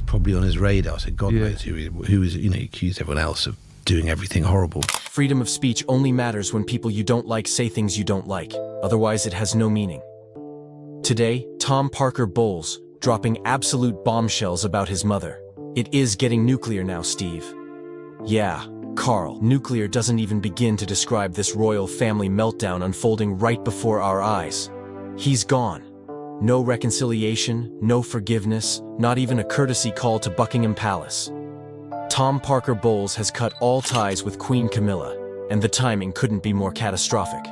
probably on his radar. So God knows who was, accused everyone else of doing everything horrible. Freedom of speech only matters when people you don't like say things you don't like. Otherwise, it has no meaning. Today, Tom Parker Bowles, dropping absolute bombshells about his mother. It is getting nuclear now, Steve. Yeah, Carl, nuclear doesn't even begin to describe this royal family meltdown unfolding right before our eyes. He's gone. No reconciliation, no forgiveness, not even a courtesy call to Buckingham Palace. Tom Parker Bowles has cut all ties with Queen Camilla, and the timing couldn't be more catastrophic.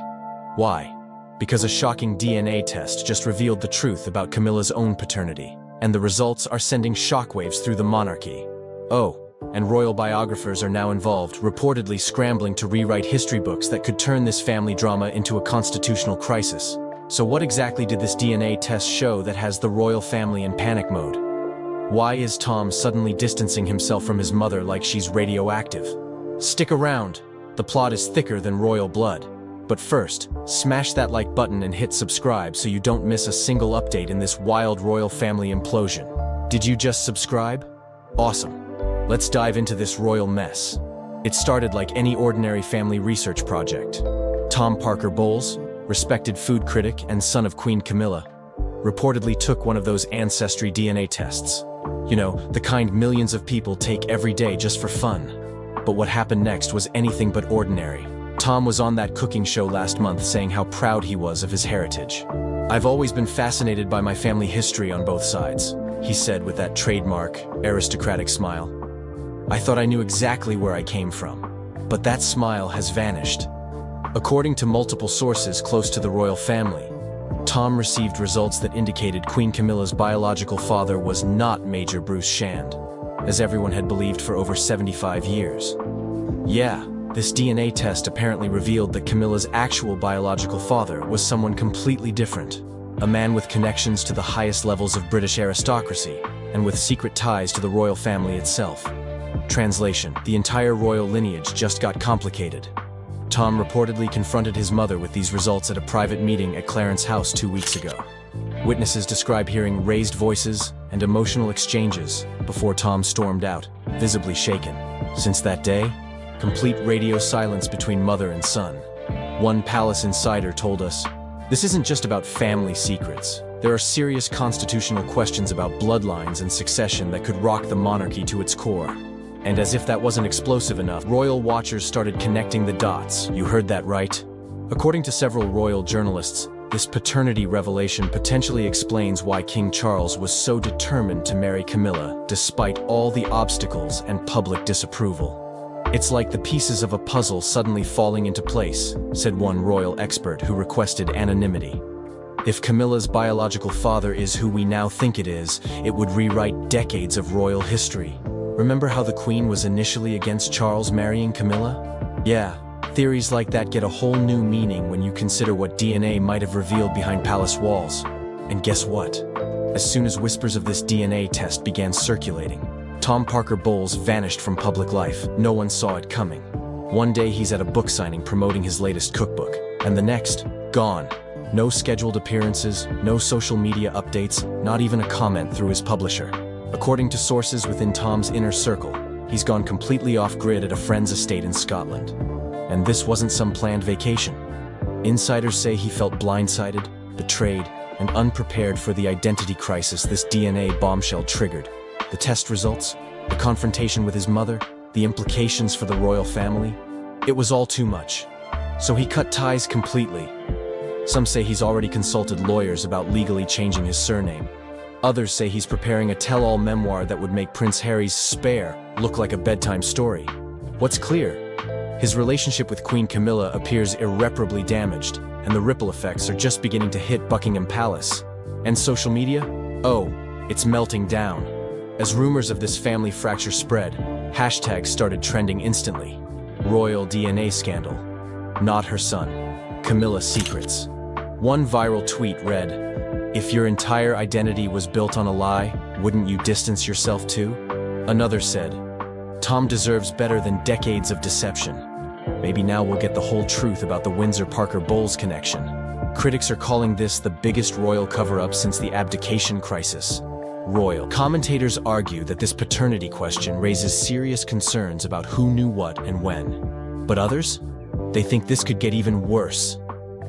Why? Because a shocking DNA test just revealed the truth about Camilla's own paternity, and the results are sending shockwaves through the monarchy. Oh, and royal biographers are now involved, reportedly scrambling to rewrite history books that could turn this family drama into a constitutional crisis. So what exactly did this DNA test show that has the royal family in panic mode? Why is Tom suddenly distancing himself from his mother like she's radioactive? Stick around. The plot is thicker than royal blood. But first, smash that like button and hit subscribe so you don't miss a single update in this wild royal family implosion. Did you just subscribe? Awesome. Let's dive into this royal mess. It started like any ordinary family research project. Tom Parker Bowles, respected food critic and son of Queen Camilla, reportedly took one of those ancestry DNA tests. You know, the kind millions of people take every day just for fun. But what happened next was anything but ordinary. Tom was on that cooking show last month saying how proud he was of his heritage. "I've always been fascinated by my family history on both sides," he said with that trademark, aristocratic smile. "I thought I knew exactly where I came from. But that smile has vanished." According to multiple sources close to the royal family, Tom received results that indicated Queen Camilla's biological father was not Major Bruce Shand, as everyone had believed for over 75 years. Yeah, this DNA test apparently revealed that Camilla's actual biological father was someone completely different, a man with connections to the highest levels of British aristocracy, and with secret ties to the royal family itself. Translation: the entire royal lineage just got complicated. Tom reportedly confronted his mother with these results at a private meeting at Clarence House 2 weeks ago. Witnesses describe hearing raised voices and emotional exchanges before Tom stormed out, visibly shaken. Since that day, complete radio silence between mother and son. One palace insider told us, "This isn't just about family secrets. There are serious constitutional questions about bloodlines and succession that could rock the monarchy to its core." And as if that wasn't explosive enough, royal watchers started connecting the dots. You heard that right? According to several royal journalists, this paternity revelation potentially explains why King Charles was so determined to marry Camilla, despite all the obstacles and public disapproval. "It's like the pieces of a puzzle suddenly falling into place," said one royal expert who requested anonymity. If Camilla's biological father is who we now think it would rewrite decades of royal history. Remember how the Queen was initially against Charles marrying Camilla? Yeah, theories like that get a whole new meaning when you consider what DNA might have revealed behind palace walls. And guess what? As soon as whispers of this DNA test began circulating, Tom Parker Bowles vanished from public life. No one saw it coming. One day he's at a book signing promoting his latest cookbook, and the next, gone. No scheduled appearances, no social media updates, not even a comment through his publisher. According to sources within Tom's inner circle, he's gone completely off-grid at a friend's estate in Scotland. And this wasn't some planned vacation. Insiders say he felt blindsided, betrayed, and unprepared for the identity crisis this DNA bombshell triggered. The test results, the confrontation with his mother, the implications for the royal family. It was all too much. So he cut ties completely. Some say he's already consulted lawyers about legally changing his surname. Others say he's preparing a tell-all memoir that would make Prince Harry's Spare look like a bedtime story. What's clear? His relationship with Queen Camilla appears irreparably damaged, and the ripple effects are just beginning to hit Buckingham Palace. And social media? Oh, it's melting down. As rumors of this family fracture spread, hashtags started trending instantly. Royal DNA scandal. Not her son. Camilla secrets. One viral tweet read, "If your entire identity was built on a lie, wouldn't you distance yourself too?" Another said, "Tom deserves better than decades of deception. Maybe now we'll get the whole truth about the Windsor-Parker Bowles connection." Critics are calling this the biggest royal cover-up since the abdication crisis. royal. Commentators argue that this paternity question raises serious concerns about who knew what and when. But others? They think this could get even worse.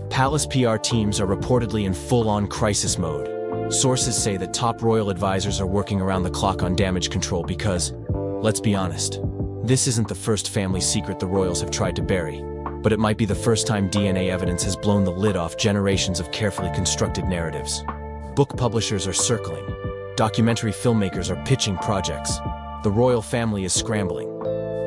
Palace PR teams are reportedly in full-on crisis mode. Sources say that top royal advisors are working around the clock on damage control because, let's be honest, this isn't the first family secret the royals have tried to bury, but it might be the first time DNA evidence has blown the lid off generations of carefully constructed narratives. Book publishers are circling. Documentary filmmakers are pitching projects. The royal family is scrambling.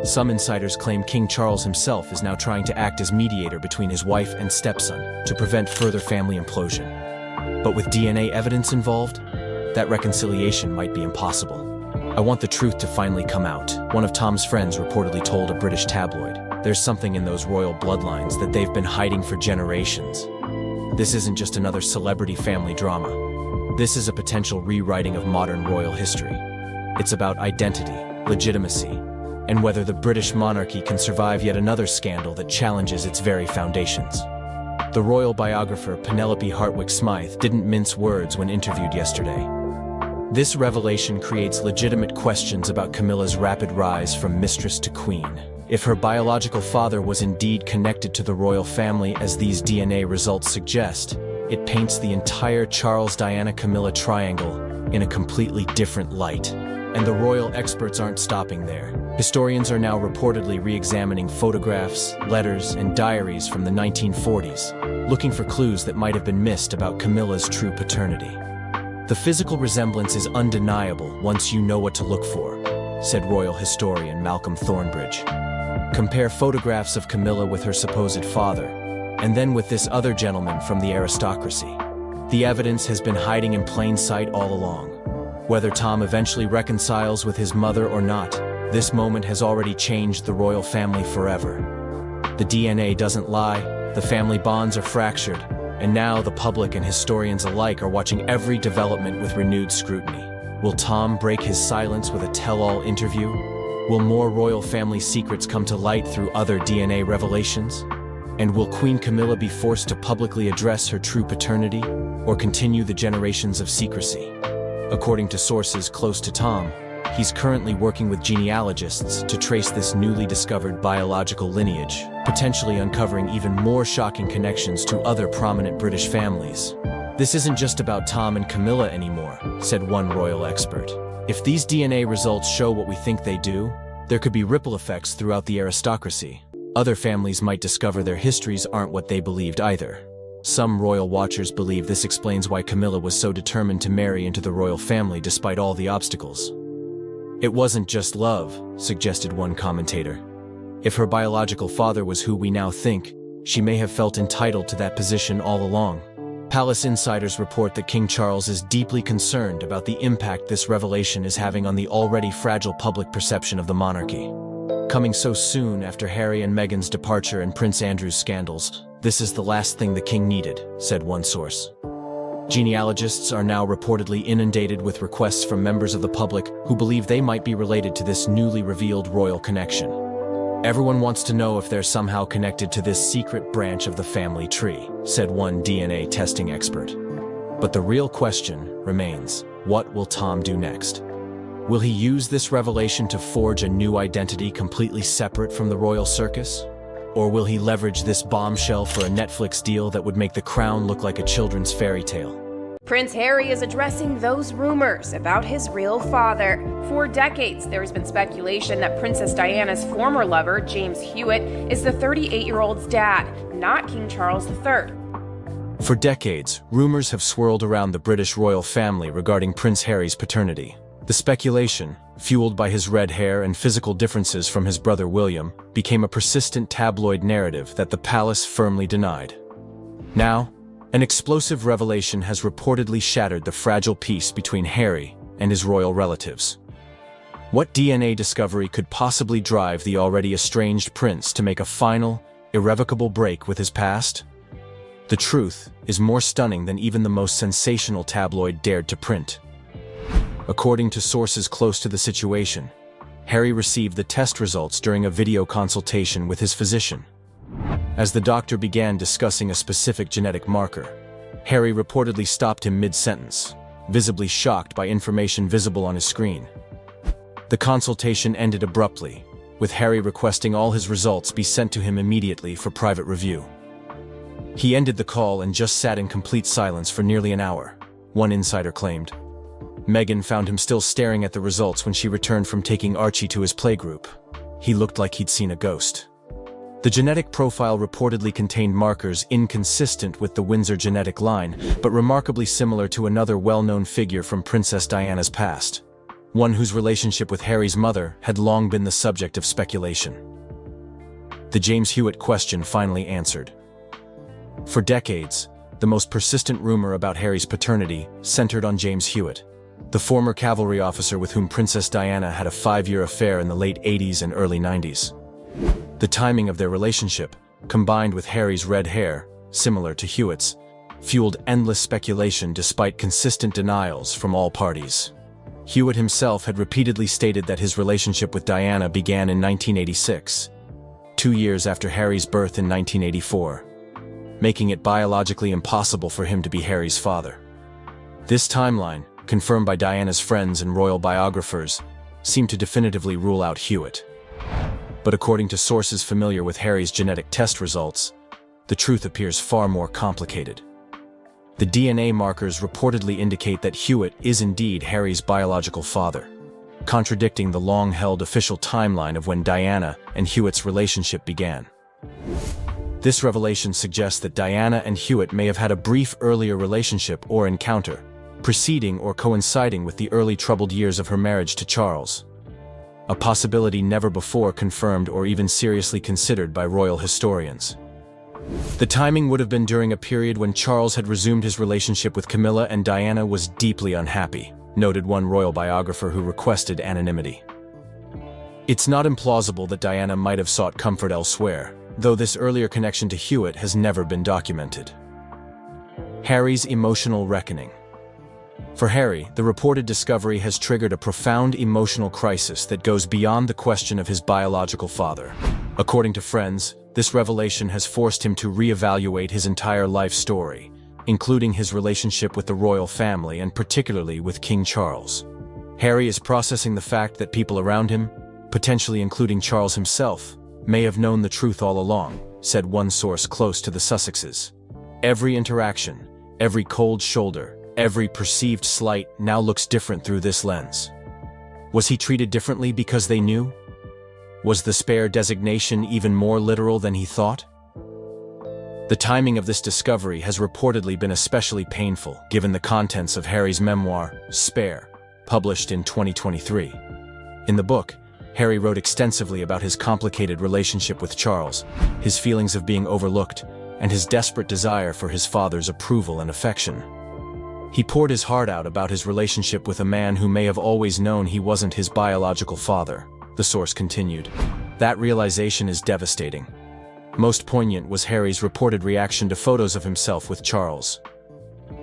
Some insiders claim King Charles himself is now trying to act as mediator between his wife and stepson to prevent further family implosion. But with DNA evidence involved, that reconciliation might be impossible. I want the truth to finally come out, one of Tom's friends reportedly told a British tabloid. There's something in those royal bloodlines that they've been hiding for generations. This isn't just another celebrity family drama. This is a potential rewriting of modern royal history. It's about identity, legitimacy, and whether the British monarchy can survive yet another scandal that challenges its very foundations. The royal biographer Penelope Hartwick-Smythe didn't mince words when interviewed yesterday. This revelation creates legitimate questions about Camilla's rapid rise from mistress to queen. If her biological father was indeed connected to the royal family as these DNA results suggest, it paints the entire Charles-Diana-Camilla triangle in a completely different light. And the royal experts aren't stopping there. Historians are now reportedly re-examining photographs, letters, and diaries from the 1940s, looking for clues that might have been missed about Camilla's true paternity. The physical resemblance is undeniable once you know what to look for, said royal historian Malcolm Thornbridge. Compare photographs of Camilla with her supposed father, and then with this other gentleman from the aristocracy. The evidence has been hiding in plain sight all along. Whether Tom eventually reconciles with his mother or not, this moment has already changed the royal family forever. The DNA doesn't lie, the family bonds are fractured, and now the public and historians alike are watching every development with renewed scrutiny. Will Tom break his silence with a tell-all interview? Will more royal family secrets come to light through other DNA revelations? And will Queen Camilla be forced to publicly address her true paternity, or continue the generations of secrecy? According to sources close to Tom, he's currently working with genealogists to trace this newly discovered biological lineage, potentially uncovering even more shocking connections to other prominent British families. This isn't just about Tom and Camilla anymore, said one royal expert. If these DNA results show what we think they do, there could be ripple effects throughout the aristocracy. Other families might discover their histories aren't what they believed either. Some royal watchers believe this explains why Camilla was so determined to marry into the royal family despite all the obstacles. It wasn't just love, suggested one commentator. If her biological father was who we now think, she may have felt entitled to that position all along. Palace insiders report that King Charles is deeply concerned about the impact this revelation is having on the already fragile public perception of the monarchy. Coming so soon after Harry and Meghan's departure and Prince Andrew's scandals, this is the last thing the king needed, said one source. Genealogists are now reportedly inundated with requests from members of the public who believe they might be related to this newly revealed royal connection. Everyone wants to know if they're somehow connected to this secret branch of the family tree, said one DNA testing expert. But the real question remains, what will Tom do next? Will he use this revelation to forge a new identity completely separate from the royal circus? Or will he leverage this bombshell for a Netflix deal that would make the crown look like a children's fairy tale? Prince Harry is addressing those rumors about his real father. For decades, there has been speculation that Princess Diana's former lover, James Huitt, is the 38-year-old's dad, not King Charles III. For decades, rumors have swirled around the British royal family regarding Prince Harry's paternity. The speculation, fueled by his red hair and physical differences from his brother William, became a persistent tabloid narrative that the palace firmly denied. Now, an explosive revelation has reportedly shattered the fragile peace between Harry and his royal relatives. What DNA discovery could possibly drive the already estranged prince to make a final, irrevocable break with his past? The truth is more stunning than even the most sensational tabloid dared to print. According to sources close to the situation, Harry received the test results during a video consultation with his physician. As the doctor began discussing a specific genetic marker, Harry reportedly stopped him mid-sentence. visibly shocked by information visible on his screen. The consultation ended abruptly, with Harry requesting all his results be sent to him immediately for private review. He ended the call and just sat in complete silence for nearly an hour, one insider claimed. Meghan found him still staring at the results when she returned from taking Archie to his playgroup. He looked like he'd seen a ghost. The genetic profile reportedly contained markers inconsistent with the Windsor genetic line, but remarkably similar to another well-known figure from Princess Diana's past, one whose relationship with Harry's mother had long been the subject of speculation. The James Huitt question finally answered. For decades, the most persistent rumor about Harry's paternity centered on James Huitt, the former cavalry officer with whom Princess Diana had a 5-year affair in the late 80s and early 90s. The timing of their relationship, combined with Harry's red hair, similar to Huitt's, fueled endless speculation despite consistent denials from all parties. Huitt himself had repeatedly stated that his relationship with Diana began in 1986, 2 years after Harry's birth in 1984, making it biologically impossible for him to be Harry's father. This timeline, confirmed by Diana's friends and royal biographers, seemed to definitively rule out Huitt. But according to sources familiar with Harry's genetic test results, the truth appears far more complicated. The DNA markers reportedly indicate that Huitt is indeed Harry's biological father, contradicting the long-held official timeline of when Diana and Huitt's relationship began. This revelation suggests that Diana and Huitt may have had a brief earlier relationship or encounter, preceding or coinciding with the early troubled years of her marriage to Charles, a possibility never before confirmed or even seriously considered by royal historians. The timing would have been during a period when Charles had resumed his relationship with Camilla and Diana was deeply unhappy, noted one royal biographer who requested anonymity. It's not implausible that Diana might have sought comfort elsewhere, though this earlier connection to Huitt has never been documented. Harry's emotional reckoning. For Harry, the reported discovery has triggered a profound emotional crisis that goes beyond the question of his biological father. According to friends, this revelation has forced him to reevaluate his entire life story, including his relationship with the royal family and particularly with King Charles. Harry is processing the fact that people around him, potentially including Charles himself, may have known the truth all along, said one source close to the Sussexes. Every interaction, every cold shoulder, every perceived slight now looks different through this lens. Was he treated differently because they knew? Was the spare designation even more literal than he thought? The timing of this discovery has reportedly been especially painful given the contents of Harry's memoir, Spare, published in 2023. In the book, Harry wrote extensively about his complicated relationship with Charles, his feelings of being overlooked, and his desperate desire for his father's approval and affection. He poured his heart out about his relationship with a man who may have always known he wasn't his biological father, the source continued. That realization is devastating. Most poignant was Harry's reported reaction to photos of himself with Charles.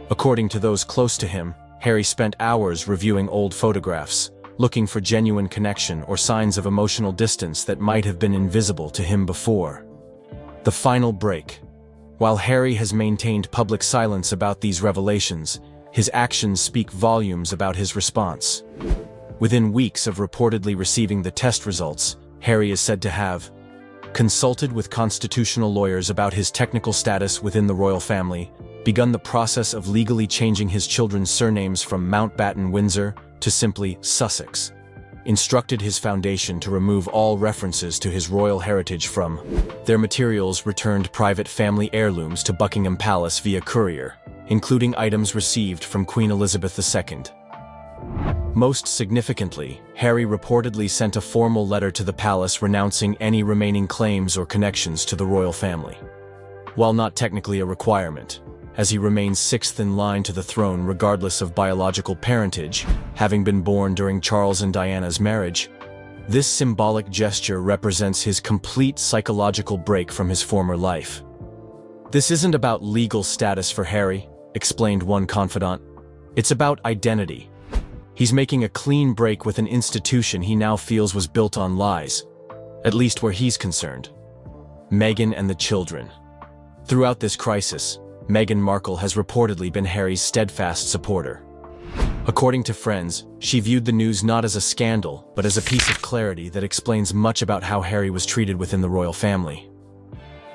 According to those close to him, Harry spent hours reviewing old photographs, looking for genuine connection or signs of emotional distance that might have been invisible to him before. The final break. While Harry has maintained public silence about these revelations, his actions speak volumes about his response. Within weeks of reportedly receiving the test results, Harry is said to have consulted with constitutional lawyers about his technical status within the royal family, begun the process of legally changing his children's surnames from Mountbatten Windsor to simply Sussex, instructed his foundation to remove all references to his royal heritage from their materials, returned private family heirlooms to Buckingham Palace via courier, including items received from Queen Elizabeth II. Most significantly, Harry reportedly sent a formal letter to the palace renouncing any remaining claims or connections to the royal family. While not technically a requirement, as he remains sixth in line to the throne regardless of biological parentage, having been born during Charles and Diana's marriage, this symbolic gesture represents his complete psychological break from his former life. This isn't about legal status for Harry, explained one confidant. It's about identity. He's making a clean break with an institution he now feels was built on lies, at least where he's concerned. Meghan and the children. Throughout this crisis, Meghan Markle has reportedly been Harry's steadfast supporter. According to friends, she viewed the news not as a scandal, but as a piece of clarity that explains much about how Harry was treated within the royal family.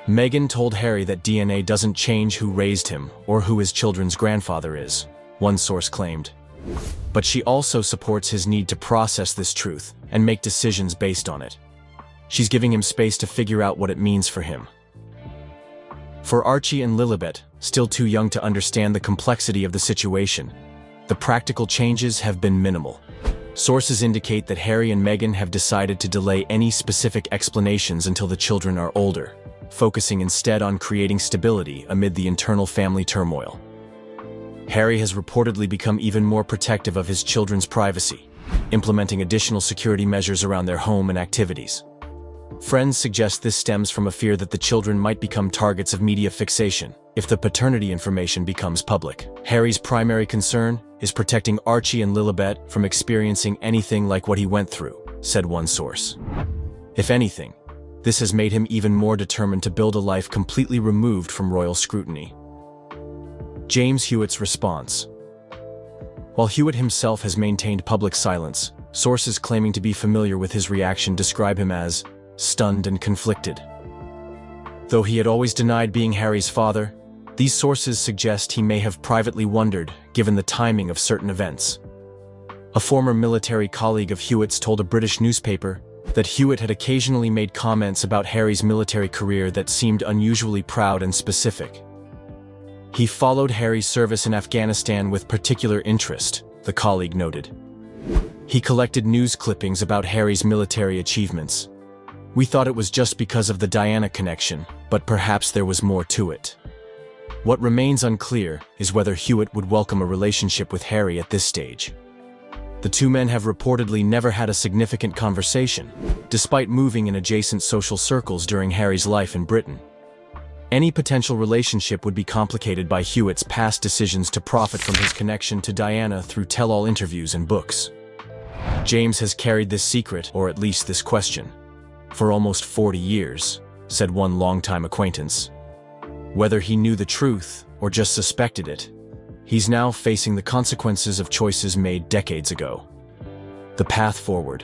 Meghan told Harry that DNA doesn't change who raised him or who his children's grandfather is, one source claimed. But she also supports his need to process this truth and make decisions based on it. She's giving him space to figure out what it means for him. For Archie and Lilibet, still too young to understand the complexity of the situation, the practical changes have been minimal. Sources indicate that Harry and Meghan have decided to delay any specific explanations until the children are older, focusing instead on creating stability amid the internal family turmoil. Harry has reportedly become even more protective of his children's privacy, implementing additional security measures around their home and activities. Friends suggest this stems from a fear that the children might become targets of media fixation if the paternity information becomes public. Harry's primary concern is protecting Archie and Lilibet from experiencing anything like what he went through, said one source. If anything, this has made him even more determined to build a life completely removed from royal scrutiny. James Huitt's response. While Huitt himself has maintained public silence, sources claiming to be familiar with his reaction describe him as stunned and conflicted. Though he had always denied being Harry's father, these sources suggest he may have privately wondered, given the timing of certain events. A former military colleague of Huitt's told a British newspaper that Huitt had occasionally made comments about Harry's military career that seemed unusually proud and specific. He followed Harry's service in Afghanistan with particular interest, the colleague noted. He collected news clippings about Harry's military achievements. We thought it was just because of the Diana connection, but perhaps there was more to it. What remains unclear is whether Huitt would welcome a relationship with Harry at this stage. The two men have reportedly never had a significant conversation, despite moving in adjacent social circles during Harry's life in Britain. Any potential relationship would be complicated by Huitt's past decisions to profit from his connection to Diana through tell-all interviews and books. James has carried this secret, or at least this question, for almost 40 years, said one longtime acquaintance. Whether he knew the truth or just suspected it, he's now facing the consequences of choices made decades ago. The path forward.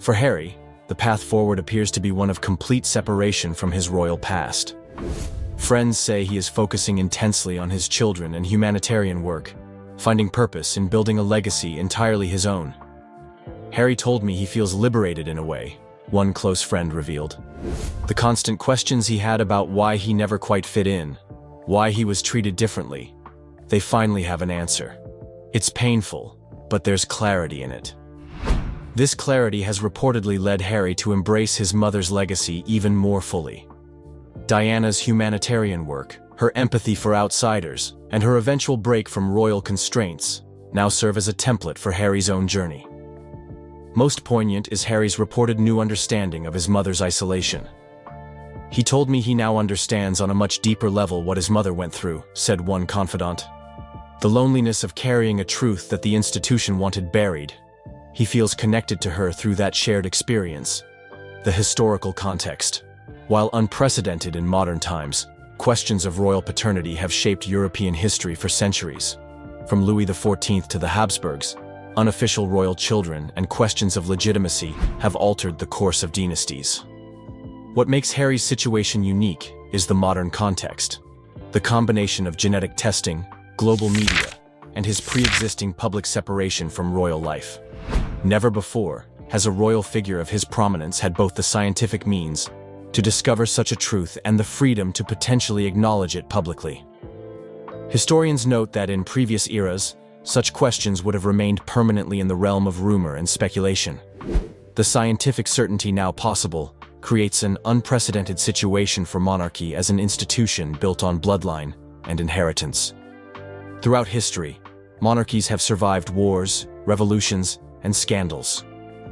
For Harry, the path forward appears to be one of complete separation from his royal past. Friends say he is focusing intensely on his children and humanitarian work, finding purpose in building a legacy entirely his own. Harry told me he feels liberated in a way, one close friend revealed. The constant questions he had about why he never quite fit in, why he was treated differently, they finally have an answer. It's painful, but there's clarity in it. This clarity has reportedly led Harry to embrace his mother's legacy even more fully. Diana's humanitarian work, her empathy for outsiders, and her eventual break from royal constraints now serve as a template for Harry's own journey. Most poignant is Harry's reported new understanding of his mother's isolation. He told me he now understands on a much deeper level what his mother went through, said one confidant. The loneliness of carrying a truth that the institution wanted buried. He feels connected to her through that shared experience. The historical context. While unprecedented in modern times, questions of royal paternity have shaped European history for centuries. From Louis XIV to the Habsburgs, unofficial royal children and questions of legitimacy have altered the course of dynasties. What makes Harry's situation unique is the modern context. The combination of genetic testing, global media, and his pre-existing public separation from royal life. Never before has a royal figure of his prominence had both the scientific means to discover such a truth and the freedom to potentially acknowledge it publicly. Historians note that in previous eras, such questions would have remained permanently in the realm of rumor and speculation. The scientific certainty now possible creates an unprecedented situation for monarchy as an institution built on bloodline and inheritance. Throughout history, monarchies have survived wars, revolutions, and scandals,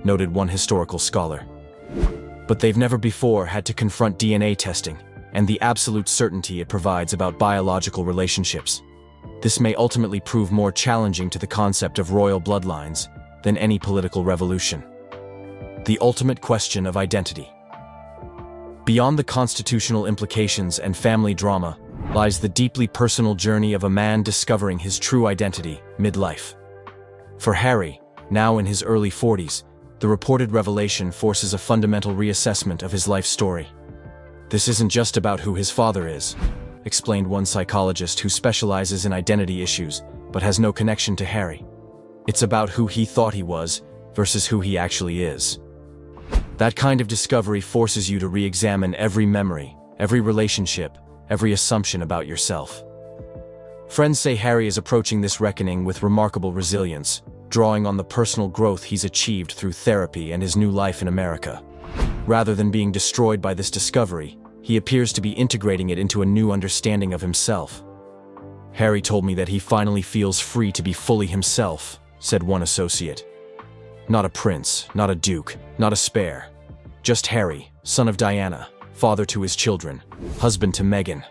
noted one historical scholar. But they've never before had to confront DNA testing and the absolute certainty it provides about biological relationships. This may ultimately prove more challenging to the concept of royal bloodlines than any political revolution. The ultimate question of identity. Beyond the constitutional implications and family drama lies the deeply personal journey of a man discovering his true identity midlife. For Harry, now in his early 40s, the reported revelation forces a fundamental reassessment of his life story. "This isn't just about who his father is," explained one psychologist who specializes in identity issues but has no connection to Harry. "It's about who he thought he was versus who he actually is." That kind of discovery forces you to re-examine every memory, every relationship, every assumption about yourself. Friends say Harry is approaching this reckoning with remarkable resilience, drawing on the personal growth he's achieved through therapy and his new life in America. Rather than being destroyed by this discovery, he appears to be integrating it into a new understanding of himself. "Harry told me that he finally feels free to be fully himself," said one associate. "Not a prince, not a duke, not a spare. Just Harry, son of Diana, father to his children, husband to Meghan."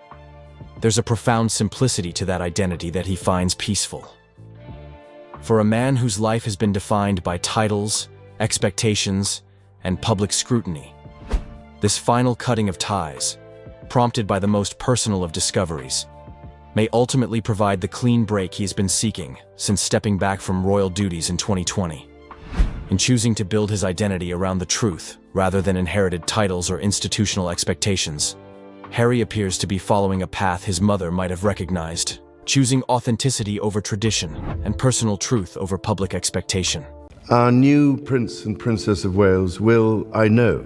There's a profound simplicity to that identity that he finds peaceful. For a man whose life has been defined by titles, expectations, and public scrutiny, this final cutting of ties, prompted by the most personal of discoveries, may ultimately provide the clean break he has been seeking since stepping back from royal duties in 2020. In choosing to build his identity around the truth rather than inherited titles or institutional expectations, Harry appears to be following a path his mother might have recognized, choosing authenticity over tradition and personal truth over public expectation. Our new Prince and Princess of Wales will, I know,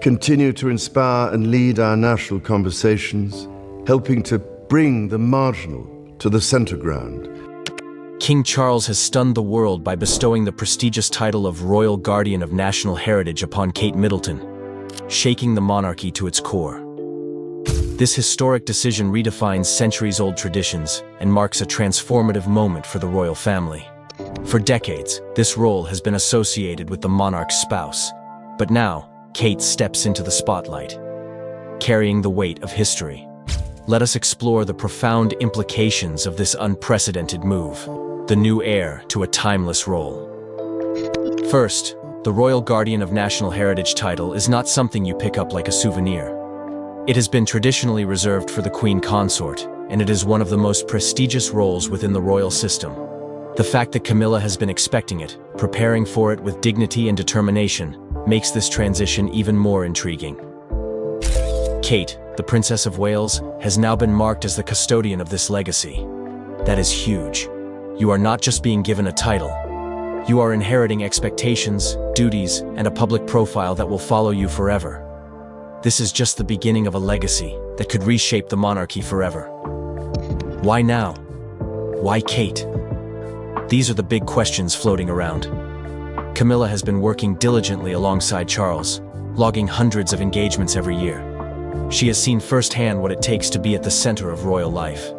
continue to inspire and lead our national conversations, helping to bring the marginal to the center ground. King Charles has stunned the world by bestowing the prestigious title of Royal Guardian of National Heritage upon Kate Middleton, shaking the monarchy to its core. This historic decision redefines centuries-old traditions and marks a transformative moment for the royal family. For decades, this role has been associated with the monarch's spouse, but now, Kate steps into the spotlight, carrying the weight of history. Let us explore the profound implications of this unprecedented move, the new heir to a timeless role. First, the Royal Guardian of National Heritage title is not something you pick up like a souvenir. It has been traditionally reserved for the Queen Consort, and it is one of the most prestigious roles within the royal system. The fact that Camilla has been expecting it, preparing for it with dignity and determination, makes this transition even more intriguing. Kate, the Princess of Wales, has now been marked as the custodian of this legacy. That is huge. You are not just being given a title. You are inheriting expectations, duties, and a public profile that will follow you forever. This is just the beginning of a legacy that could reshape the monarchy forever. Why now? Why Kate? These are the big questions floating around. Camilla has been working diligently alongside Charles, logging hundreds of engagements every year. She has seen firsthand what it takes to be at the center of royal life.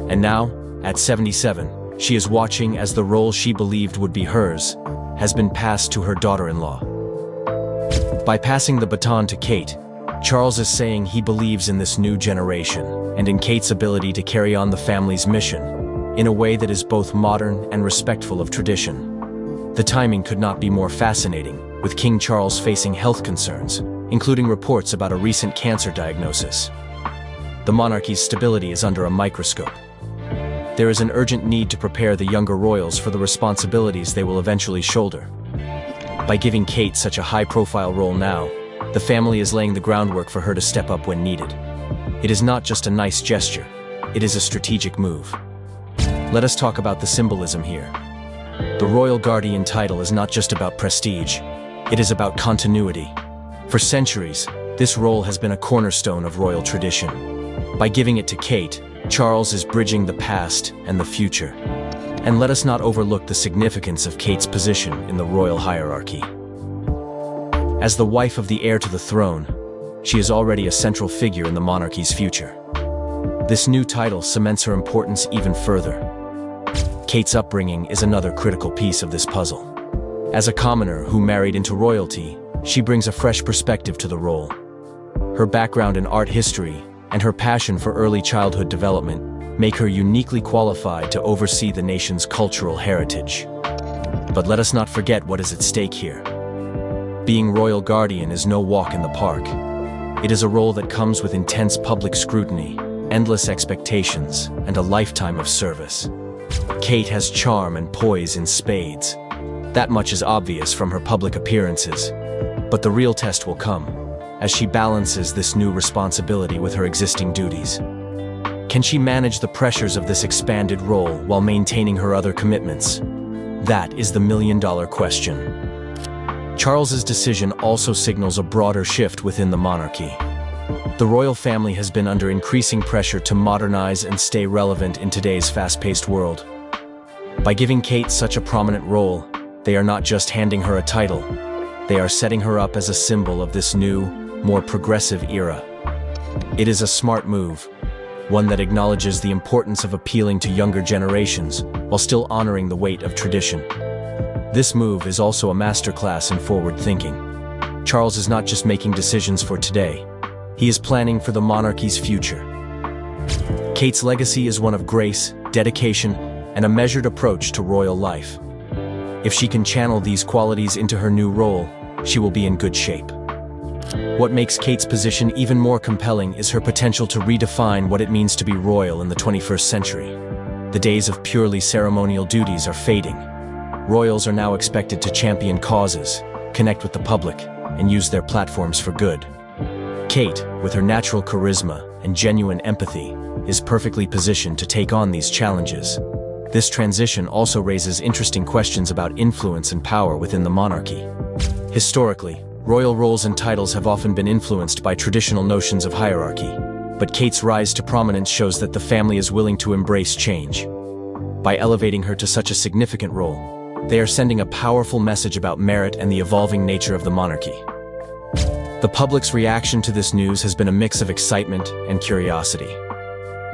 And now, at 77, she is watching as the role she believed would be hers has been passed to her daughter-in-law. By passing the baton to Kate, Charles is saying he believes in this new generation and in Kate's ability to carry on the family's mission in a way that is both modern and respectful of tradition. The timing could not be more fascinating, with King Charles facing health concerns, including reports about a recent cancer diagnosis. The monarchy's stability is under a microscope. There is an urgent need to prepare the younger royals for the responsibilities they will eventually shoulder. By giving Kate such a high-profile role now, the family is laying the groundwork for her to step up when needed. It is not just a nice gesture, it is a strategic move. Let us talk about the symbolism here. The Royal Guardian title is not just about prestige, it is about continuity. For centuries, this role has been a cornerstone of royal tradition. By giving it to Kate, Charles is bridging the past and the future. And let us not overlook the significance of Kate's position in the royal hierarchy. As the wife of the heir to the throne, she is already a central figure in the monarchy's future. This new title cements her importance even further. Kate's upbringing is another critical piece of this puzzle. As a commoner who married into royalty, she brings a fresh perspective to the role. Her background in art history and her passion for early childhood development make her uniquely qualified to oversee the nation's cultural heritage. But let us not forget what is at stake here. Being royal guardian is no walk in the park. It is a role that comes with intense public scrutiny, endless expectations, and a lifetime of service. Kate has charm and poise in spades. That much is obvious from her public appearances. But the real test will come, as she balances this new responsibility with her existing duties. Can she manage the pressures of this expanded role while maintaining her other commitments? That is the million-dollar question. Charles's decision also signals a broader shift within the monarchy. The royal family has been under increasing pressure to modernize and stay relevant in today's fast-paced world. By giving Kate such a prominent role, they are not just handing her a title, they are setting her up as a symbol of this new, more progressive era. It is a smart move, one that acknowledges the importance of appealing to younger generations while still honoring the weight of tradition. This move is also a masterclass in forward thinking. Charles is not just making decisions for today, he is planning for the monarchy's future. Kate's legacy is one of grace, dedication, and a measured approach to royal life. If she can channel these qualities into her new role, she will be in good shape. What makes Kate's position even more compelling is her potential to redefine what it means to be royal in the 21st century. The days of purely ceremonial duties are fading. Royals are now expected to champion causes, connect with the public, and use their platforms for good. Kate, with her natural charisma and genuine empathy, is perfectly positioned to take on these challenges. This transition also raises interesting questions about influence and power within the monarchy. Historically, royal roles and titles have often been influenced by traditional notions of hierarchy, but Kate's rise to prominence shows that the family is willing to embrace change. By elevating her to such a significant role, they are sending a powerful message about merit and the evolving nature of the monarchy. The public's reaction to this news has been a mix of excitement and curiosity.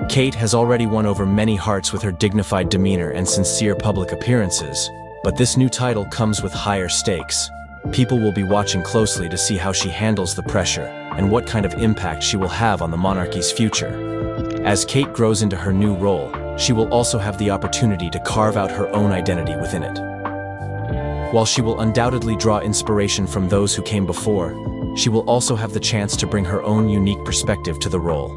Kate has already won over many hearts with her dignified demeanor and sincere public appearances, but this new title comes with higher stakes. People will be watching closely to see how she handles the pressure and what kind of impact she will have on the monarchy's future. As Kate grows into her new role, she will also have the opportunity to carve out her own identity within it. While she will undoubtedly draw inspiration from those who came before, she will also have the chance to bring her own unique perspective to the role.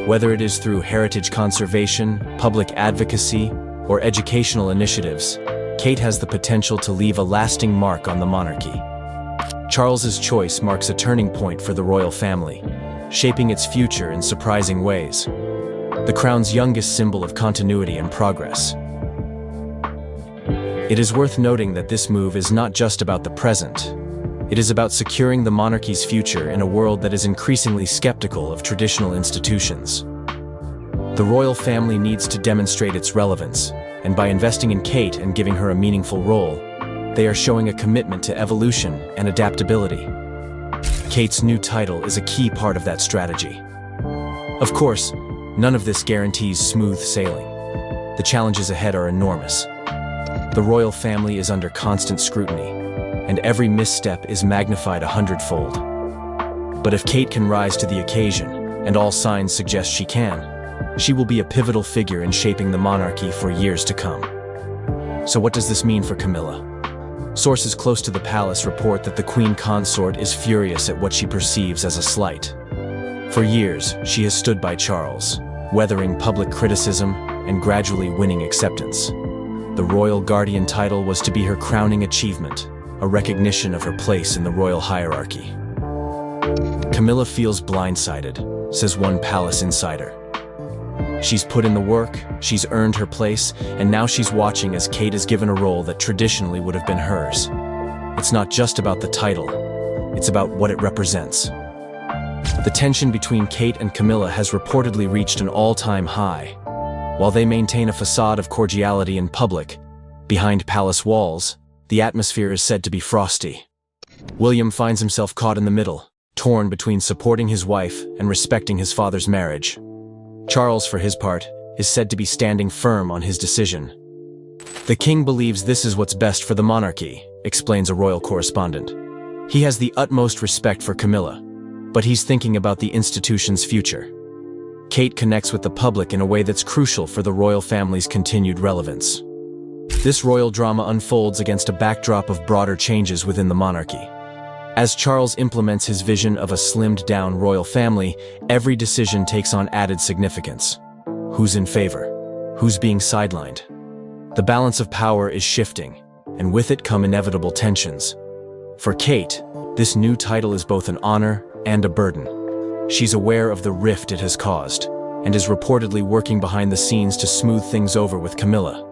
Whether it is through heritage conservation, public advocacy, or educational initiatives, Kate has the potential to leave a lasting mark on the monarchy. Charles's choice marks a turning point for the royal family, shaping its future in surprising ways. The crown's youngest symbol of continuity and progress. It is worth noting that this move is not just about the present. It is about securing the monarchy's future in a world that is increasingly skeptical of traditional institutions. The royal family needs to demonstrate its relevance, and by investing in Kate and giving her a meaningful role, they are showing a commitment to evolution and adaptability. Kate's new title is a key part of that strategy. Of course, none of this guarantees smooth sailing. The challenges ahead are enormous. The royal family is under constant scrutiny, and every misstep is magnified 100-fold. But if Kate can rise to the occasion, and all signs suggest she can, she will be a pivotal figure in shaping the monarchy for years to come. So what does this mean for Camilla? Sources close to the palace report that the queen consort is furious at what she perceives as a slight. For years, she has stood by Charles, weathering public criticism and gradually winning acceptance. The royal guardian title was to be her crowning achievement, a recognition of her place in the royal hierarchy. Camilla feels blindsided, says one palace insider. She's put in the work, she's earned her place, and now she's watching as Kate is given a role that traditionally would have been hers. It's not just about the title, it's about what it represents. The tension between Kate and Camilla has reportedly reached an all-time high. While they maintain a facade of cordiality in public, behind palace walls, the atmosphere is said to be frosty. William finds himself caught in the middle, torn between supporting his wife and respecting his father's marriage. Charles, for his part, is said to be standing firm on his decision. The king believes this is what's best for the monarchy, explains a royal correspondent. He has the utmost respect for Camilla, but he's thinking about the institution's future. Kate connects with the public in a way that's crucial for the royal family's continued relevance. This royal drama unfolds against a backdrop of broader changes within the monarchy. As Charles implements his vision of a slimmed-down royal family, every decision takes on added significance. Who's in favor? Who's being sidelined? The balance of power is shifting, and with it come inevitable tensions. For Kate, this new title is both an honor and a burden. She's aware of the rift it has caused, and is reportedly working behind the scenes to smooth things over with Camilla.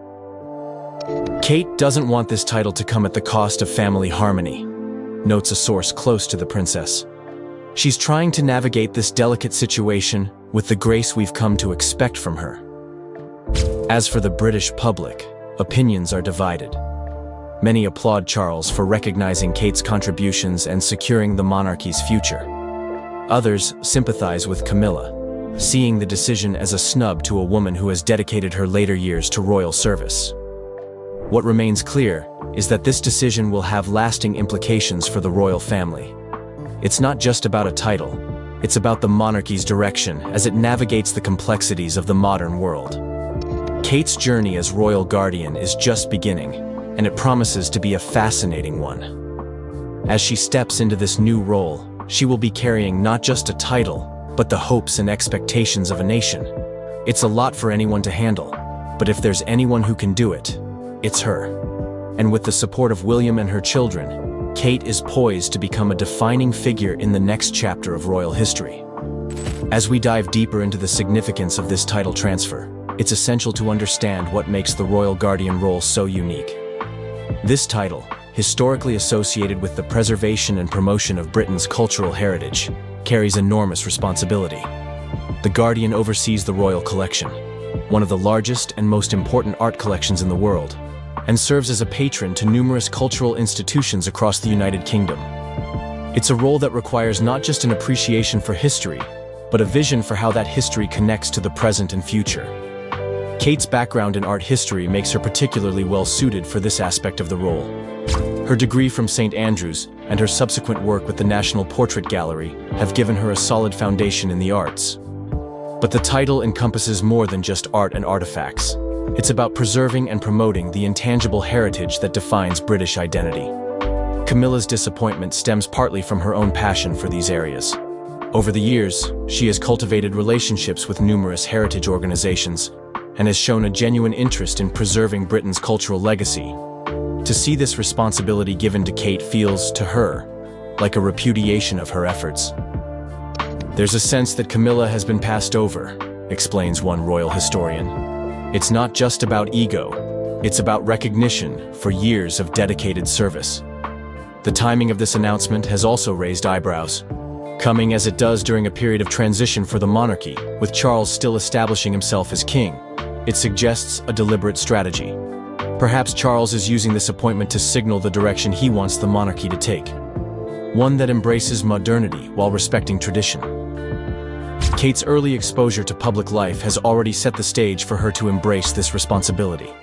Kate doesn't want this title to come at the cost of family harmony, notes a source close to the princess. She's trying to navigate this delicate situation with the grace we've come to expect from her. As for the British public, opinions are divided. Many applaud Charles for recognizing Kate's contributions and securing the monarchy's future. Others sympathize with Camilla, seeing the decision as a snub to a woman who has dedicated her later years to royal service. What remains clear is that this decision will have lasting implications for the royal family. It's not just about a title, it's about the monarchy's direction as it navigates the complexities of the modern world. Kate's journey as royal guardian is just beginning, and it promises to be a fascinating one. As she steps into this new role, she will be carrying not just a title, but the hopes and expectations of a nation. It's a lot for anyone to handle, but if there's anyone who can do it, it's her. And with the support of William and her children, Kate is poised to become a defining figure in the next chapter of royal history. As we dive deeper into the significance of this title transfer, it's essential to understand what makes the royal guardian role so unique. This title, historically associated with the preservation and promotion of Britain's cultural heritage, carries enormous responsibility. The Guardian oversees the royal collection, one of the largest and most important art collections in the world, and serves as a patron to numerous cultural institutions across the United Kingdom. It's a role that requires not just an appreciation for history, but a vision for how that history connects to the present and future. Kate's background in art history makes her particularly well-suited for this aspect of the role. Her degree from St. Andrews and her subsequent work with the National Portrait Gallery have given her a solid foundation in the arts. But the title encompasses more than just art and artifacts. It's about preserving and promoting the intangible heritage that defines British identity. Camilla's disappointment stems partly from her own passion for these areas. Over the years, she has cultivated relationships with numerous heritage organizations and has shown a genuine interest in preserving Britain's cultural legacy. To see this responsibility given to Kate feels, to her, like a repudiation of her efforts. There's a sense that Camilla has been passed over, explains one royal historian. It's not just about ego, it's about recognition for years of dedicated service. The timing of this announcement has also raised eyebrows, coming as it does during a period of transition for the monarchy, with Charles still establishing himself as king. It suggests a deliberate strategy. Perhaps Charles is using this appointment to signal the direction he wants the monarchy to take, one that embraces modernity while respecting tradition. Kate's early exposure to public life has already set the stage for her to embrace this responsibility.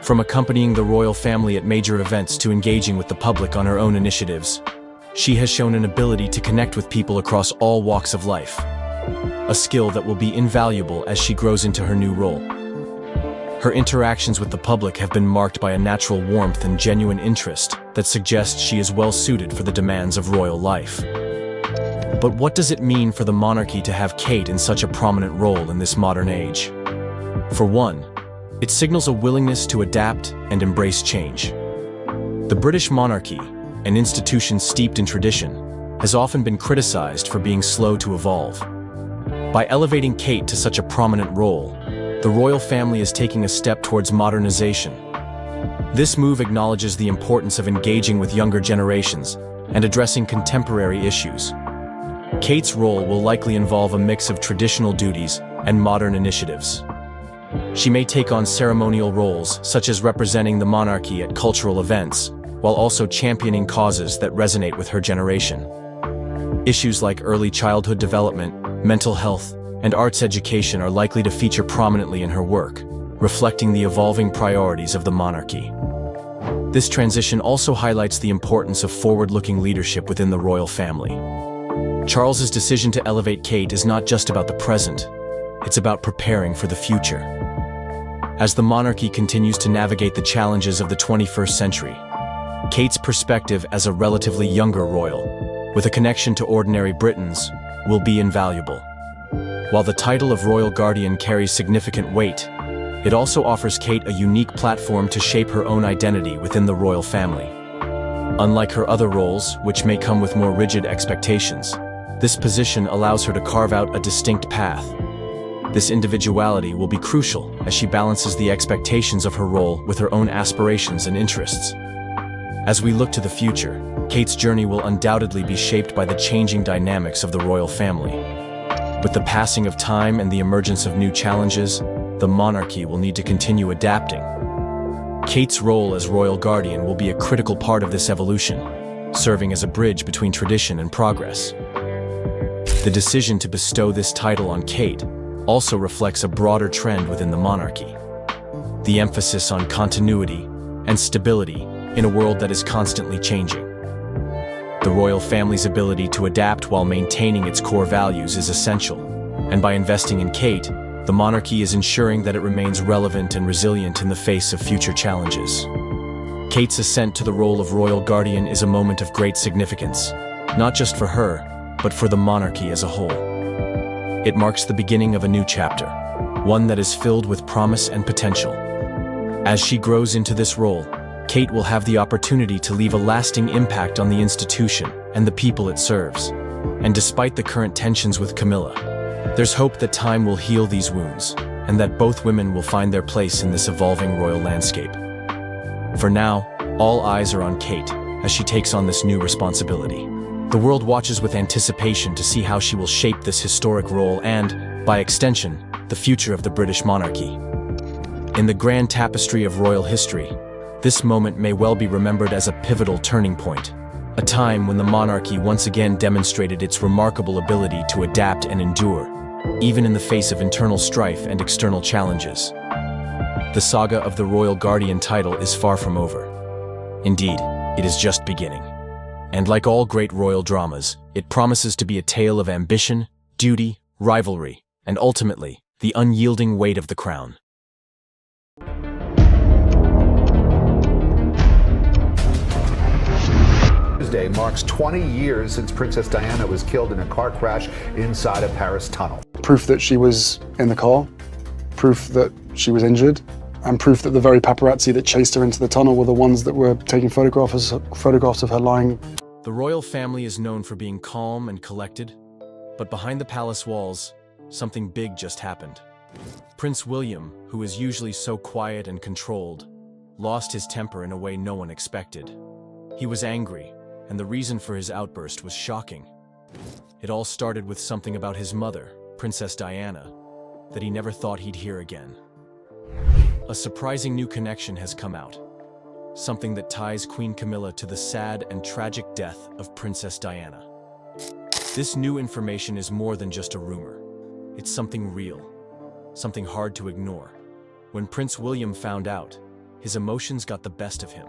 From accompanying the royal family at major events to engaging with the public on her own initiatives, she has shown an ability to connect with people across all walks of life, a skill that will be invaluable as she grows into her new role. Her interactions with the public have been marked by a natural warmth and genuine interest that suggests she is well suited for the demands of royal life. But what does it mean for the monarchy to have Kate in such a prominent role in this modern age? For one, it signals a willingness to adapt and embrace change. The British monarchy, an institution steeped in tradition, has often been criticized for being slow to evolve. By elevating Kate to such a prominent role, the royal family is taking a step towards modernization. This move acknowledges the importance of engaging with younger generations and addressing contemporary issues. Kate's role will likely involve a mix of traditional duties and modern initiatives. She may take on ceremonial roles, such as representing the monarchy at cultural events, while also championing causes that resonate with her generation. Issues like early childhood development, mental health, and arts education are likely to feature prominently in her work, reflecting the evolving priorities of the monarchy. This transition also highlights the importance of forward-looking leadership within the royal family. Charles's decision to elevate Kate is not just about the present, it's about preparing for the future. As the monarchy continues to navigate the challenges of the 21st century, Kate's perspective as a relatively younger royal, with a connection to ordinary Britons, will be invaluable. While the title of Royal Guardian carries significant weight, It also offers Kate a unique platform to shape her own identity within the royal family. Unlike her other roles, which may come with more rigid expectations, this position allows her to carve out a distinct path. This individuality will be crucial as she balances the expectations of her role with her own aspirations and interests. As we look to the future, Kate's journey will undoubtedly be shaped by the changing dynamics of the royal family. With the passing of time and the emergence of new challenges, the monarchy will need to continue adapting. Kate's role as royal guardian will be a critical part of this evolution, serving as a bridge between tradition and progress. The decision to bestow this title on Kate also reflects a broader trend within the monarchy. The emphasis on continuity and stability in a world that is constantly changing. The royal family's ability to adapt while maintaining its core values is essential, and by investing in Kate, the monarchy is ensuring that it remains relevant and resilient in the face of future challenges. Kate's ascent to the role of royal guardian is a moment of great significance, not just for her, but for the monarchy as a whole. It marks the beginning of a new chapter, one that is filled with promise and potential. As she grows into this role, Kate will have the opportunity to leave a lasting impact on the institution and the people it serves. And despite the current tensions with Camilla, there's hope that time will heal these wounds, and that both women will find their place in this evolving royal landscape. For now, all eyes are on Kate as she takes on this new responsibility. The world watches with anticipation to see how she will shape this historic role and, by extension, the future of the British monarchy. In the grand tapestry of royal history, this moment may well be remembered as a pivotal turning point, a time when the monarchy once again demonstrated its remarkable ability to adapt and endure, even in the face of internal strife and external challenges. The saga of the royal guardian title is far from over. Indeed, it is just beginning. And like all great royal dramas, it promises to be a tale of ambition, duty, rivalry, and ultimately, the unyielding weight of the crown. Tuesday marks 20 years since Princess Diana was killed in a car crash inside a Paris tunnel. Proof that she was in the car, proof that she was injured, and proof that the very paparazzi that chased her into the tunnel were the ones that were taking photographs of her lying. The royal family is known for being calm and collected, but behind the palace walls, something big just happened. Prince William, who is usually so quiet and controlled, lost his temper in a way no one expected. He was angry, and the reason for his outburst was shocking. It all started with something about his mother, Princess Diana, that he never thought he'd hear again. A surprising new connection has come out, something that ties Queen Camilla to the sad and tragic death of Princess Diana. This new information is more than just a rumor. It's something real, something hard to ignore. When Prince William found out, his emotions got the best of him.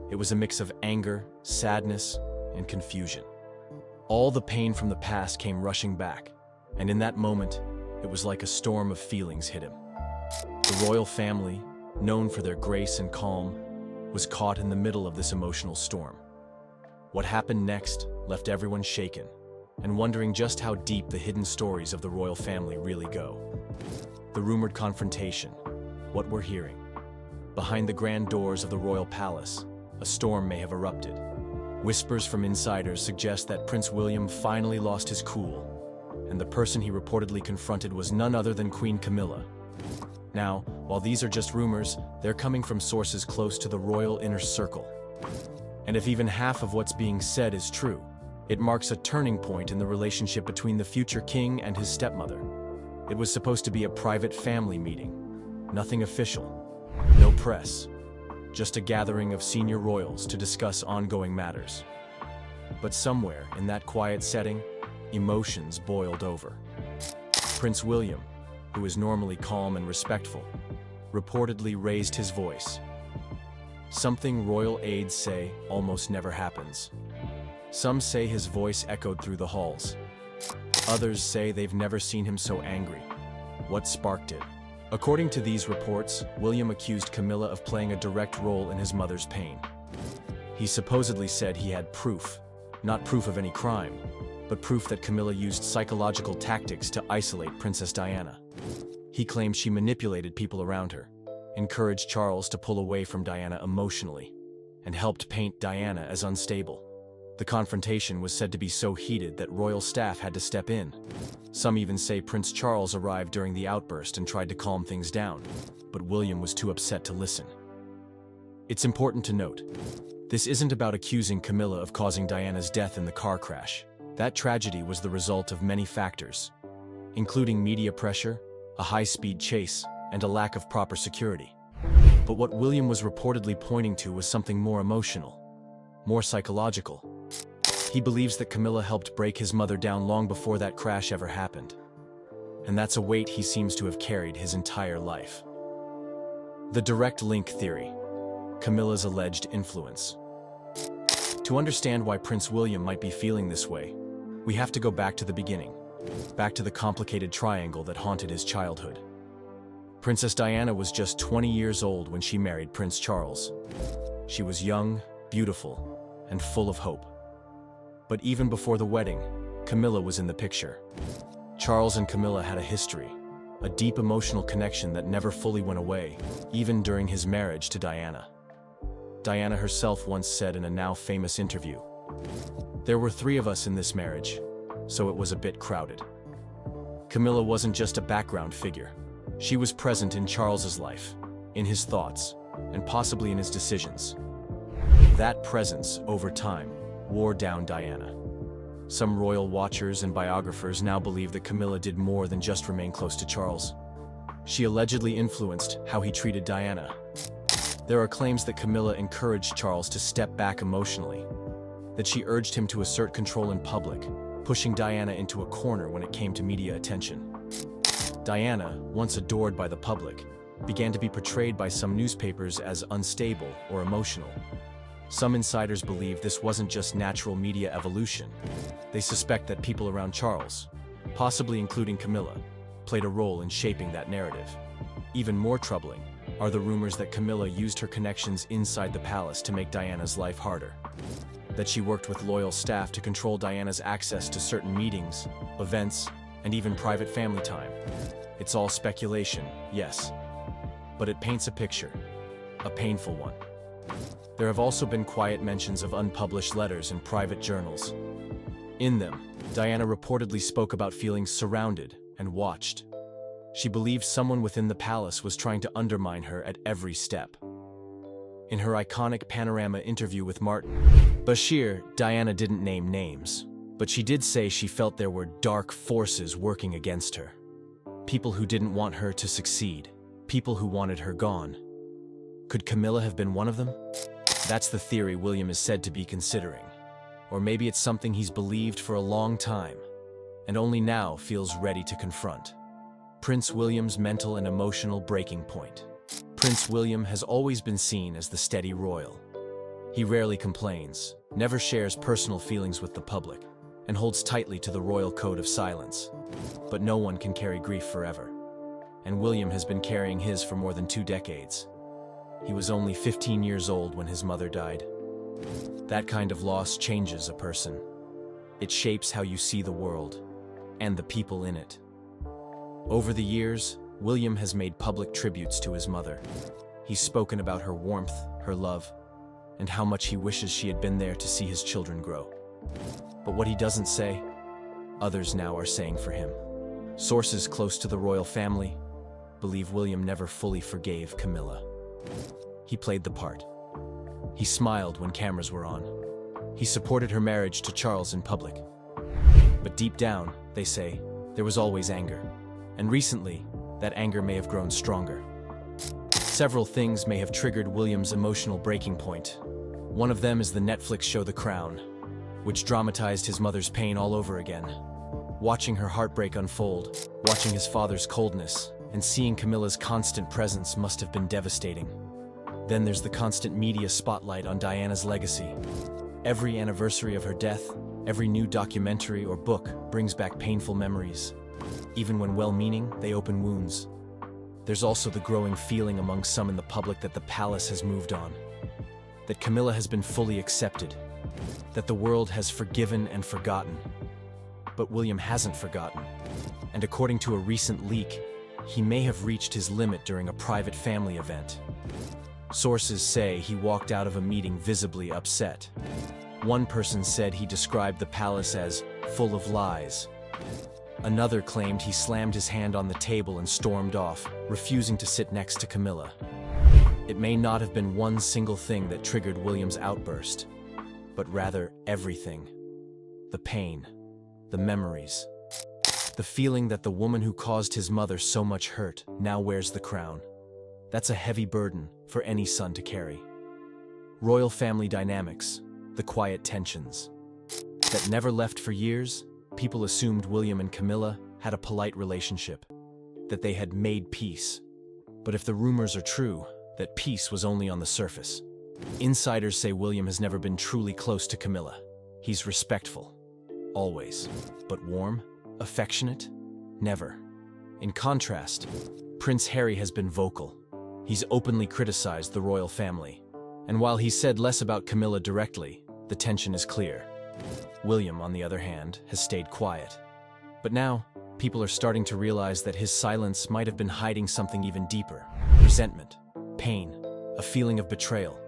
It was a mix of anger, sadness, and confusion. All the pain from the past came rushing back, and in that moment, it was like a storm of feelings hit him. The royal family, known for their grace and calm, was caught in the middle of this emotional storm. What happened next left everyone shaken and wondering just how deep the hidden stories of the royal family really go. The rumored confrontation, what we're hearing. Behind the grand doors of the royal palace, a storm may have erupted. Whispers from insiders suggest that Prince William finally lost his cool, and the person he reportedly confronted was none other than Queen Camilla. Now, while these are just rumors, they're coming from sources close to the royal inner circle. And if even half of what's being said is true, it marks a turning point in the relationship between the future king and his stepmother. It was supposed to be a private family meeting, nothing official, no press, just a gathering of senior royals to discuss ongoing matters. But somewhere in that quiet setting, emotions boiled over. Prince William, who is normally calm and respectful, reportedly raised his voice. Something royal aides say almost never happens. Some say his voice echoed through the halls. Others say they've never seen him so angry. What sparked it? According to these reports, William accused Camilla of playing a direct role in his mother's pain. He supposedly said he had proof, not proof of any crime, but proof that Camilla used psychological tactics to isolate Princess Diana. He claimed she manipulated people around her, encouraged Charles to pull away from Diana emotionally, and helped paint Diana as unstable. The confrontation was said to be so heated that royal staff had to step in. Some even say Prince Charles arrived during the outburst and tried to calm things down, but William was too upset to listen. It's important to note, this isn't about accusing Camilla of causing Diana's death in the car crash. That tragedy was the result of many factors, including media pressure, a high-speed chase, and a lack of proper security. But what William was reportedly pointing to was something more emotional, more psychological. He believes that Camilla helped break his mother down long before that crash ever happened. And that's a weight he seems to have carried his entire life. The direct link theory, Camilla's alleged influence. To understand why Prince William might be feeling this way, we have to go back to the beginning, back to the complicated triangle that haunted his childhood. Princess Diana was just 20 years old when she married Prince Charles. She was young, beautiful, and full of hope. But even before the wedding, Camilla was in the picture. Charles and Camilla had a history, a deep emotional connection that never fully went away, even during his marriage to Diana. Diana herself once said in a now famous interview, "There were 3 of us in this marriage, so it was a bit crowded." Camilla wasn't just a background figure. She was present in Charles's life, in his thoughts, and possibly in his decisions. That presence, over time, wore down Diana. Some royal watchers and biographers now believe that Camilla did more than just remain close to Charles. She allegedly influenced how he treated Diana. There are claims that Camilla encouraged Charles to step back emotionally, that she urged him to assert control in public, pushing Diana into a corner when it came to media attention. Diana, once adored by the public, began to be portrayed by some newspapers as unstable or emotional. Some insiders believe this wasn't just natural media evolution. They suspect that people around Charles, possibly including Camilla, played a role in shaping that narrative. Even more troubling are the rumors that Camilla used her connections inside the palace to make Diana's life harder. That she worked with loyal staff to control Diana's access to certain meetings, events, and even private family time. It's all speculation, yes, but it paints a picture, a painful one. There have also been quiet mentions of unpublished letters in private journals. In them, Diana reportedly spoke about feeling surrounded and watched. She believed someone within the palace was trying to undermine her at every step. In her iconic Panorama interview with Martin Bashir, Diana didn't name names, but she did say she felt there were dark forces working against her. People who didn't want her to succeed, people who wanted her gone. Could Camilla have been one of them? That's the theory William is said to be considering. Or maybe it's something he's believed for a long time, and only now feels ready to confront. Prince William's mental and emotional breaking point. Prince William has always been seen as the steady royal. He rarely complains, never shares personal feelings with the public, and holds tightly to the royal code of silence. But no one can carry grief forever. And William has been carrying his for more than 2 decades. He was only 15 years old when his mother died. That kind of loss changes a person. It shapes how you see the world, and the people in it. Over the years, William has made public tributes to his mother. He's spoken about her warmth, her love, and how much he wishes she had been there to see his children grow. But what he doesn't say, others now are saying for him. Sources close to the royal family believe William never fully forgave Camilla. He played the part. He smiled when cameras were on. He supported her marriage to Charles in public. But deep down, they say, there was always anger. And recently, that anger may have grown stronger. Several things may have triggered William's emotional breaking point. One of them is the Netflix show The Crown, which dramatized his mother's pain all over again. Watching her heartbreak unfold, watching his father's coldness, and seeing Camilla's constant presence must have been devastating. Then there's the constant media spotlight on Diana's legacy. Every anniversary of her death, every new documentary or book brings back painful memories. Even when well-meaning, they open wounds. There's also the growing feeling among some in the public that the palace has moved on, that Camilla has been fully accepted, that the world has forgiven and forgotten. But William hasn't forgotten. And according to a recent leak, he may have reached his limit during a private family event. Sources say he walked out of a meeting visibly upset. One person said he described the palace as full of lies. Another claimed he slammed his hand on the table and stormed off, refusing to sit next to Camilla. It may not have been one single thing that triggered William's outburst, but rather everything. The pain, the memories, the feeling that the woman who caused his mother so much hurt now wears the crown. That's a heavy burden for any son to carry. Royal family dynamics, the quiet tensions that never left for years. People assumed William and Camilla had a polite relationship, that they had made peace. But if the rumors are true, that peace was only on the surface. Insiders say William has never been truly close to Camilla. He's respectful, always. But warm, affectionate? Never. In contrast, Prince Harry has been vocal. He's openly criticized the royal family. And while he said less about Camilla directly, the tension is clear. William, on the other hand, has stayed quiet. But now, people are starting to realize that his silence might have been hiding something even deeper. Resentment, pain, a feeling of betrayal.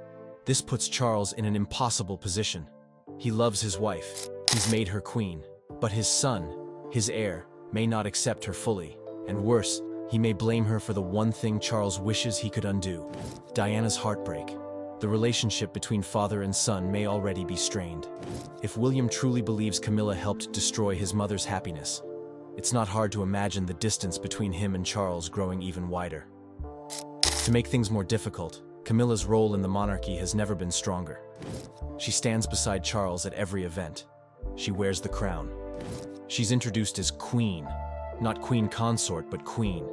This puts Charles in an impossible position. He loves his wife. He's made her queen. But his son, his heir, may not accept her fully. And worse, he may blame her for the one thing Charles wishes he could undo: Diana's heartbreak. The relationship between father and son may already be strained. If William truly believes Camilla helped destroy his mother's happiness, it's not hard to imagine the distance between him and Charles growing even wider. To make things more difficult, Camilla's role in the monarchy has never been stronger. She stands beside Charles at every event. She wears the crown. She's introduced as queen, not queen consort, but queen.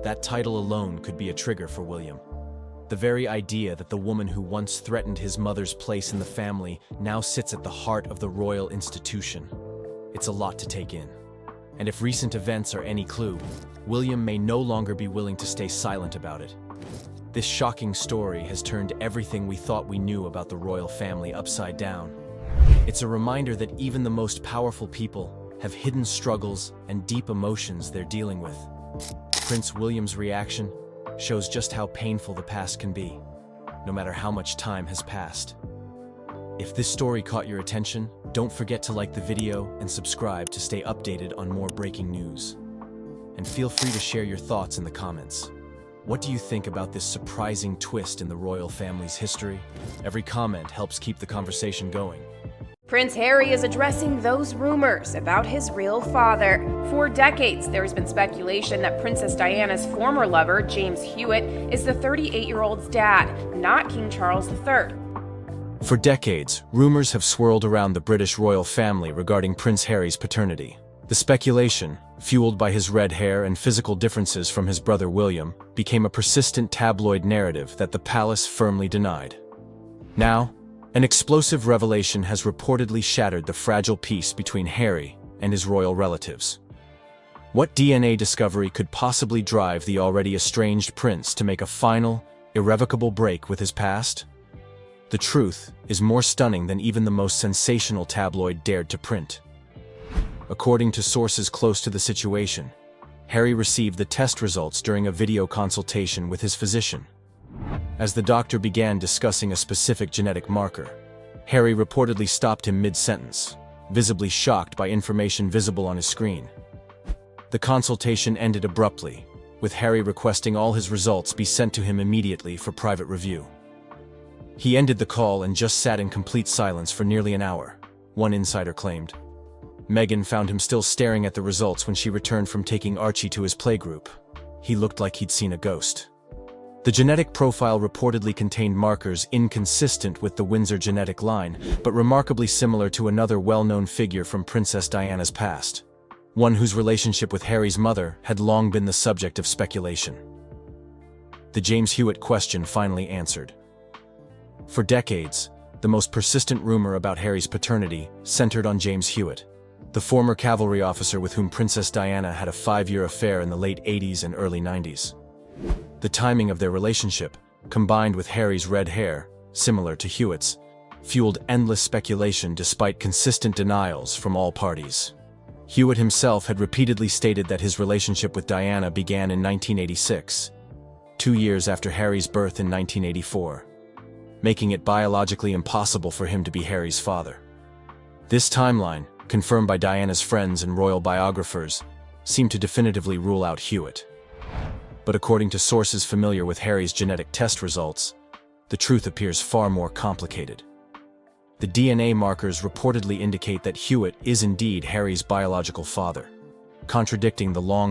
That title alone could be a trigger for William. The very idea that the woman who once threatened his mother's place in the family now sits at the heart of the royal institution. It's a lot to take in. And if recent events are any clue, William may no longer be willing to stay silent about it. This shocking story has turned everything we thought we knew about the royal family upside down. It's a reminder that even the most powerful people have hidden struggles and deep emotions they're dealing with. Prince William's reaction shows just how painful the past can be, no matter how much time has passed. If this story caught your attention, don't forget to like the video and subscribe to stay updated on more breaking news. And feel free to share your thoughts in the comments. What do you think about this surprising twist in the royal family's history? Every comment helps keep the conversation going. Prince Harry is addressing those rumors about his real father. For decades, there has been speculation that Princess Diana's former lover, James Huitt, is the 38-year-old's dad, not King Charles III. For decades, rumors have swirled around the British royal family regarding Prince Harry's paternity. The speculation, fueled by his red hair and physical differences from his brother William, became a persistent tabloid narrative that the palace firmly denied. Now, an explosive revelation has reportedly shattered the fragile peace between Harry and his royal relatives. What DNA discovery could possibly drive the already estranged prince to make a final, irrevocable break with his past? The truth is more stunning than even the most sensational tabloid dared to print. According to sources close to the situation, Harry received the test results during a video consultation with his physician. As the doctor began discussing a specific genetic marker, Harry reportedly stopped him mid-sentence, visibly shocked by information visible on his screen. The consultation ended abruptly, with Harry requesting all his results be sent to him immediately for private review. He ended the call and just sat in complete silence for nearly an hour, one insider claimed. Meghan found him still staring at the results when she returned from taking Archie to his playgroup. He looked like he'd seen a ghost. The genetic profile reportedly contained markers inconsistent with the Windsor genetic line, but remarkably similar to another well-known figure from Princess Diana's past, one whose relationship with Harry's mother had long been the subject of speculation. The James Huitt question finally answered. For decades, the most persistent rumor about Harry's paternity centered on James Huitt, the former cavalry officer with whom Princess Diana had a 5-year affair in the late 80s and early 90s. The timing of their relationship, combined with Harry's red hair, similar to Huitt's, fueled endless speculation despite consistent denials from all parties. Huitt himself had repeatedly stated that his relationship with Diana began in 1986, 2 years after Harry's birth in 1984, making it biologically impossible for him to be Harry's father. This timeline, confirmed by Diana's friends and royal biographers, seemed to definitively rule out Huitt. But according to sources familiar with Harry's genetic test results, the truth appears far more complicated. The DNA markers reportedly indicate that Huitt is indeed Harry's biological father, contradicting the long